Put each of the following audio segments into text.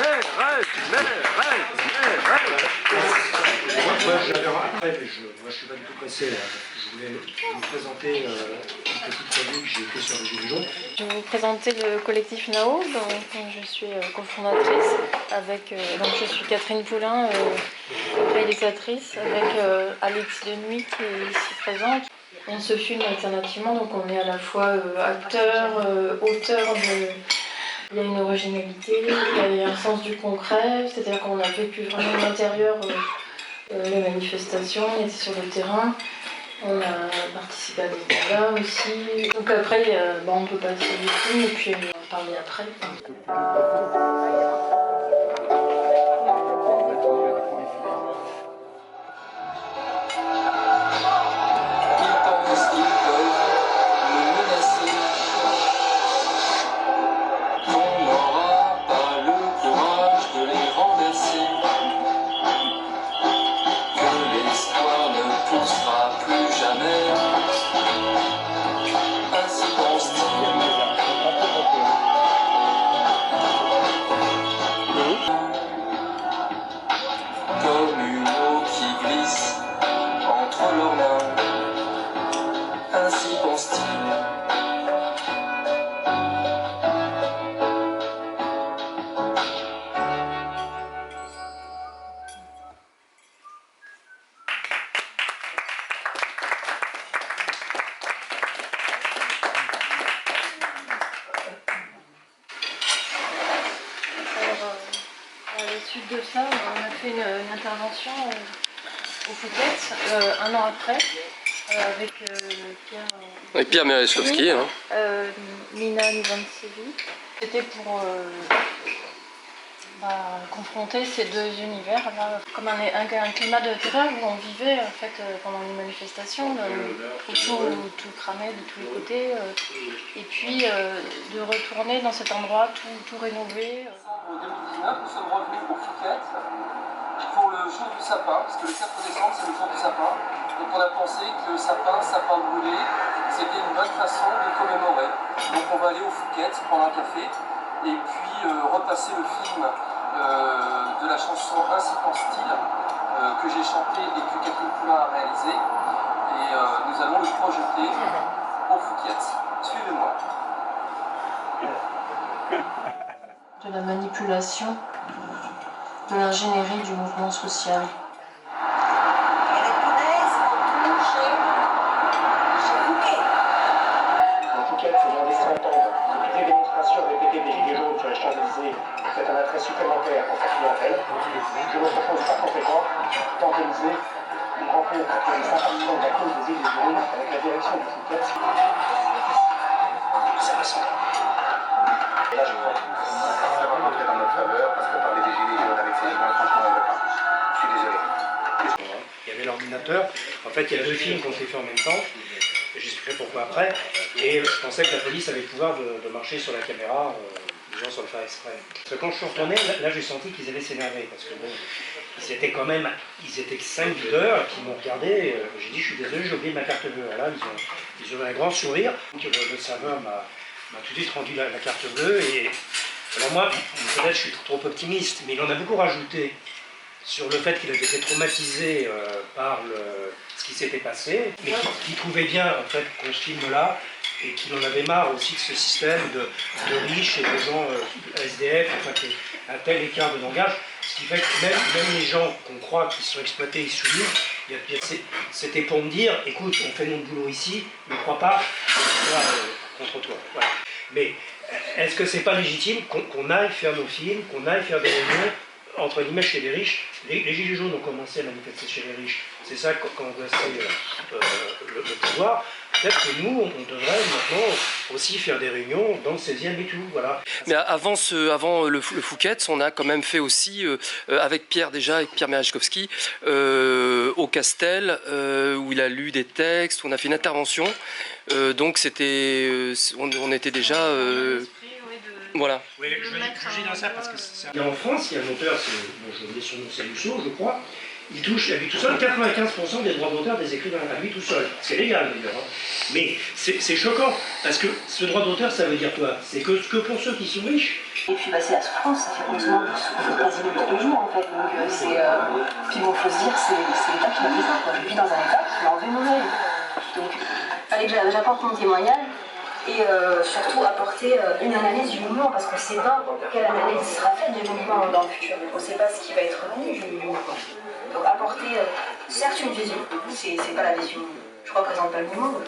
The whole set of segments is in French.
Après, moi je suis pas du tout pressé là. Je voulais vous présenter une petite revue que j'ai fait sur les Gilets jaunes. Je vais vous présenter le collectif NAO, dont je suis cofondatrice. Donc je suis Catherine Poulain, réalisatrice, avec Alexis Denuy qui est ici présente. On se filme alternativement, donc on est à la fois acteur, auteur de... Il y a une originalité, il y a un sens du concret, c'est-à-dire qu'on a vécu vraiment l'intérieur, les manifestations, on était sur le terrain, on a participé à des débats aussi. Donc après, on peut passer du film et puis on va parler après. Comme une eau qui glisse entre leurs mains, ainsi pense-t-il. À la suite de ça, on a fait une intervention au Fouquet, un an après, avec Pierre... Avec Pierre Merezkowski, hein. Nina Nivancevic. C'était pour confronter ces deux univers, là, comme un climat de terreur où on vivait en fait, pendant les manifestations, où tout cramait de tous les côtés, et puis de retourner dans cet endroit tout rénové. En 2019, nous sommes revenus au Fouquet pour le jour du sapin, parce que le 4 décembre c'est le jour du sapin. Donc on a pensé que le sapin brûlé, c'était une bonne façon de commémorer. Donc on va aller au Fouquet prendre un café et puis repasser le film de la chanson Ainsi pense-t-il que j'ai chanté et que Catherine Poulain a réalisé. Et nous allons le projeter au Fouquet. Suivez-moi. De la manipulation, de l'ingénierie du mouvement social. En tout cas, faisant laisser entendre que les démonstrations répétées des Gilets jaunes sur les Champs-Élysées fait un attrait supplémentaire pour sa clientèle, je me propose par conséquent d'organiser une rencontre pour les sympathisants de la cause des Gilets jaunes avec la direction du Fouquet. Ça va sans. Et là, je crois que ça va rentrer dans notre faveur parce que parler des Gilets jaunes avec ces gens, franchement, on ne veut pas. Je suis désolé. Il y avait l'ordinateur. En fait, il y a deux films qu'on s'est fait en même temps. J'expliquerai pourquoi après. Et je pensais que la police avait le pouvoir de marcher sur la caméra, les gens sans le faire exprès. Parce que quand je suis retourné, là j'ai senti qu'ils allaient s'énerver. Parce que bon, ils étaient 5 videurs qui m'ont regardé. J'ai dit, je suis désolé, j'ai oublié ma carte bleue. Alors là, ils ont eu un grand sourire. Le serveur m'a tout de suite rendu la carte bleue. Et alors moi, peut-être je suis trop optimiste, mais il en a beaucoup rajouté sur le fait qu'il avait été traumatisé par ce qui s'était passé, mais qu'il trouvait bien en fait qu'on se filme là, et qu'il en avait marre aussi de ce système de riches et de gens SDF, enfin un tel écart de langage, ce qui fait que même les gens qu'on croit qui sont exploités et soumis, c'était pour me dire, écoute, on fait notre boulot ici, ne crois pas contre toi. Voilà. Mais est-ce que c'est pas légitime qu'on aille faire nos films, qu'on aille faire des réunions entre guillemets chez les riches? Les Gilets jaunes ont commencé à manifester chez les riches. C'est ça quand on a le pouvoir. Peut-être que nous, on devrait maintenant aussi faire des réunions dans le 16e et tout. Voilà. Mais avant le Fouquet, on a quand même fait aussi, avec Pierre déjà, avec Pierre Merezkowski, au Castel, où il a lu des textes, où on a fait une intervention. Donc c'était, on était déjà... Voilà. Oui, je dis dans ça parce que en France, il y a un auteur, je vais son nom, c'est Rousseau, je crois. il touche à lui tout seul 95% des droits d'auteur des écrivains, à lui tout seul. C'est légal d'ailleurs. Hein. Mais c'est choquant, parce que ce droit d'auteur, ça veut dire quoi? C'est que pour ceux qui sont riches. Et puis bah, c'est la souffrance, ça fait quasiment quasiment tous les jours en fait. Donc puis bon, faut se dire, c'est l'État qui m'a fait ça, quoi. Je vis dans un État qui m'a enlevé mon œil. Donc il fallait que j'apporte mon témoignage et surtout apporter une analyse du mouvement, parce qu'on ne sait pas quelle analyse sera faite du mouvement dans le futur. On ne sait pas ce qui va être revenu du mouvement. Donc apporter certes une vision, c'est pas la vision, je ne représente pas le mouvement, donc,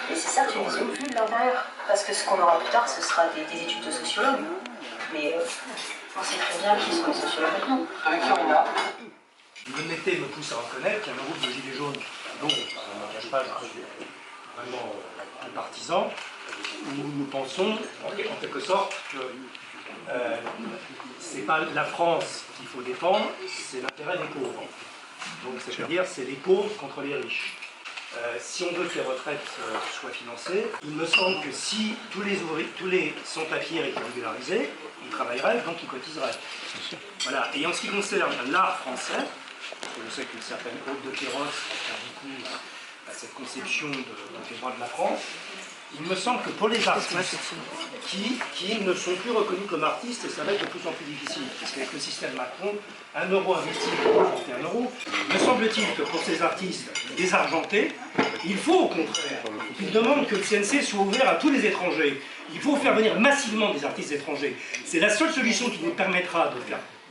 mais c'est certes une vision vue de l'intérieur, parce que ce qu'on aura plus tard, ce sera des études de sociologues. Mais on sait très bien qui sont les sociologues maintenant. Avec qui on a. L'honnêteté me pousse à reconnaître qu'il y a un groupe de gilets jaunes dont, je ne cache pas, je suis vraiment un partisan, où nous pensons, en quelque sorte, que c'est pas la France qu'il faut défendre, c'est l'intérêt des pauvres. Donc, c'est-à-dire, c'est les pauvres contre les riches. Si on veut que les retraites soient financées, il me semble que si tous les sans-papiers étaient régularisés, ils travailleraient, donc ils cotiseraient. Voilà. Et en ce qui concerne l'art français, je sais qu'une certaine Aude de Queyros tient beaucoup à cette conception des droits de la France, il me semble que pour les artistes qui ne sont plus reconnus comme artistes, et ça va être de plus en plus difficile, parce qu'avec le système Macron, 1 euro investi pour apporter 1 euro, me semble-t-il que pour ces artistes désargentés, il faut au contraire qu'ils demandent que le CNC soit ouvert à tous les étrangers. Il faut faire venir massivement des artistes étrangers. C'est la seule solution qui nous permettra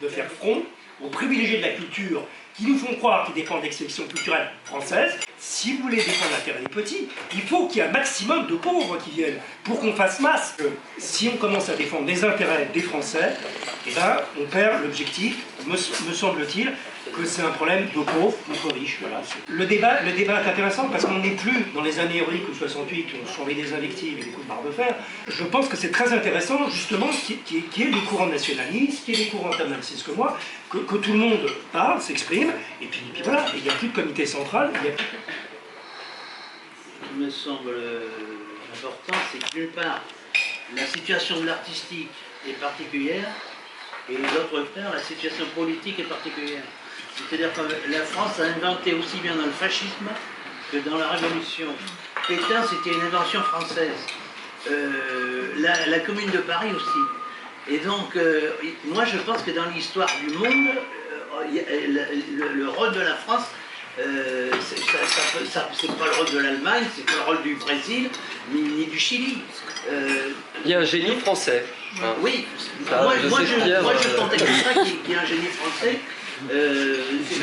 de faire front aux privilégiés de la culture qui nous font croire qu'ils défendent l'exception culturelle française. Si vous voulez défendre l'intérêt des petits, il faut qu'il y ait un maximum de pauvres qui viennent pour qu'on fasse masse. Si on commence à défendre les intérêts des Français, eh ben, on perd l'objectif, me semble-t-il, que c'est un problème de pauvres contre riches. Voilà. Le débat est intéressant parce qu'on n'est plus dans les années héroïques ou 68 où on se met des invectives et des coups de barre de fer. Je pense que c'est très intéressant justement qu'il y ait des courants nationalistes, qu'il y ait des courants internationalistes que moi, que tout le monde parle, s'exprime, et puis voilà, il n'y a plus de comité central. Ce qui me semble important, c'est que d'une part, la situation de l'artistique est particulière, et d'autre part, la situation politique est particulière. C'est-à-dire que la France a inventé aussi bien dans le fascisme que dans la Révolution. Pétain, c'était une invention française. La Commune de Paris aussi. Et donc, moi je pense que dans l'histoire du monde, le rôle de la France, c'est pas le rôle de l'Allemagne, c'est pas le rôle du Brésil, ni du Chili. Il y a un génie français. Hein. Oui, ça, moi je contexte ça qu'il y a un génie français.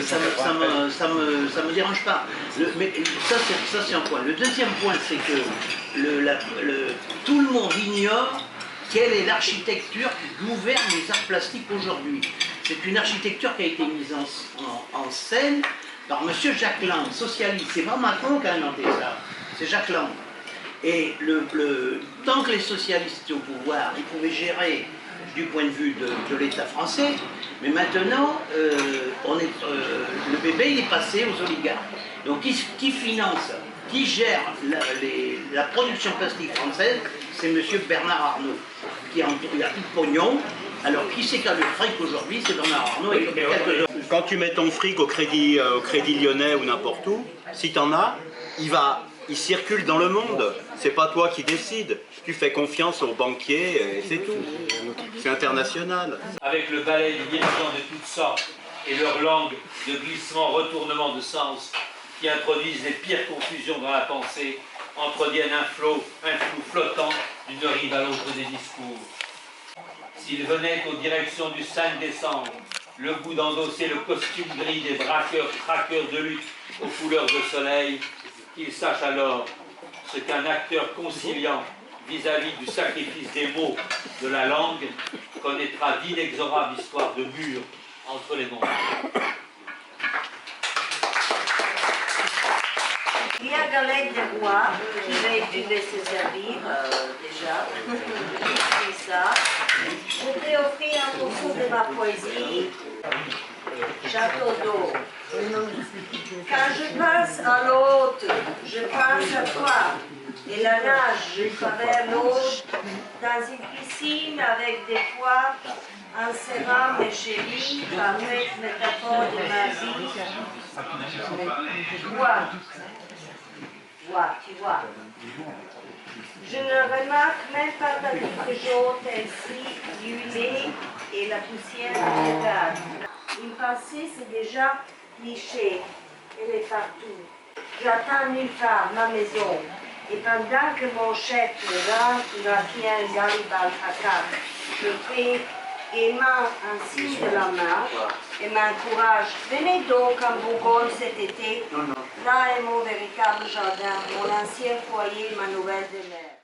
Ça me dérange pas. Mais ça c'est un point. Le deuxième point, c'est que tout le monde ignore quelle est l'architecture qui gouverne les arts plastiques aujourd'hui. C'est une architecture qui a été mise en scène par M. Jacques Lang, socialiste. C'est pas Macron qui a inventé ça, c'est Jacques Lang. Et tant que les socialistes étaient au pouvoir, ils pouvaient gérer du point de vue de l'État français, mais maintenant, le bébé il est passé aux oligarques. Donc qui finance, qui gère la production plastique française, c'est M. Bernard Arnault, qui a tout le pognon. Alors qui c'est qui a le fric aujourd'hui? C'est Bernard Arnault et quelques autres. Quand tu mets ton fric au crédit lyonnais ou n'importe où, si t'en as, il circule dans le monde. C'est pas toi qui décides. Tu fais confiance aux banquiers et c'est tout. C'est international. Avec le balai des dirigeants de toutes sortes et leur langue de glissement, retournement de sens qui introduisent les pires confusions dans la pensée, entretiennent un flou flottant d'une rive à l'autre des discours. S'ils venaient aux directions du 5 décembre, le goût d'endosser le costume gris des traqueurs de lutte aux couleurs de soleil, qu'ils sachent alors ce qu'un acteur conciliant vis-à-vis du sacrifice des mots de la langue connaîtra d'inexorables histoires de murs entre les mondes. Il y a Galette des Rois qui va se servir déjà. C'est ça. Je t'ai offert un morceau de ma poésie. Château d'eau. Quand je passe à l'autre, je pense à toi. Et la nage, je ferai l'eau dans une piscine avec des fois en serrant mes chevilles, avec métaphore de ma vie. Tu vois. Je ne remarque même pas ta vitre jaune ainsi huilée et la poussière végétale. Une pensée, c'est déjà cliché. Elle est partout. J'attends nulle part ma maison. Et pendant que mon chef rentre, Irakien Garibal Hakam, je fais gaiement un signe de la main et m'encourage. Venez donc en Bourgogne cet été. Là est mon véritable jardin, mon ancien foyer, ma nouvelle demeure.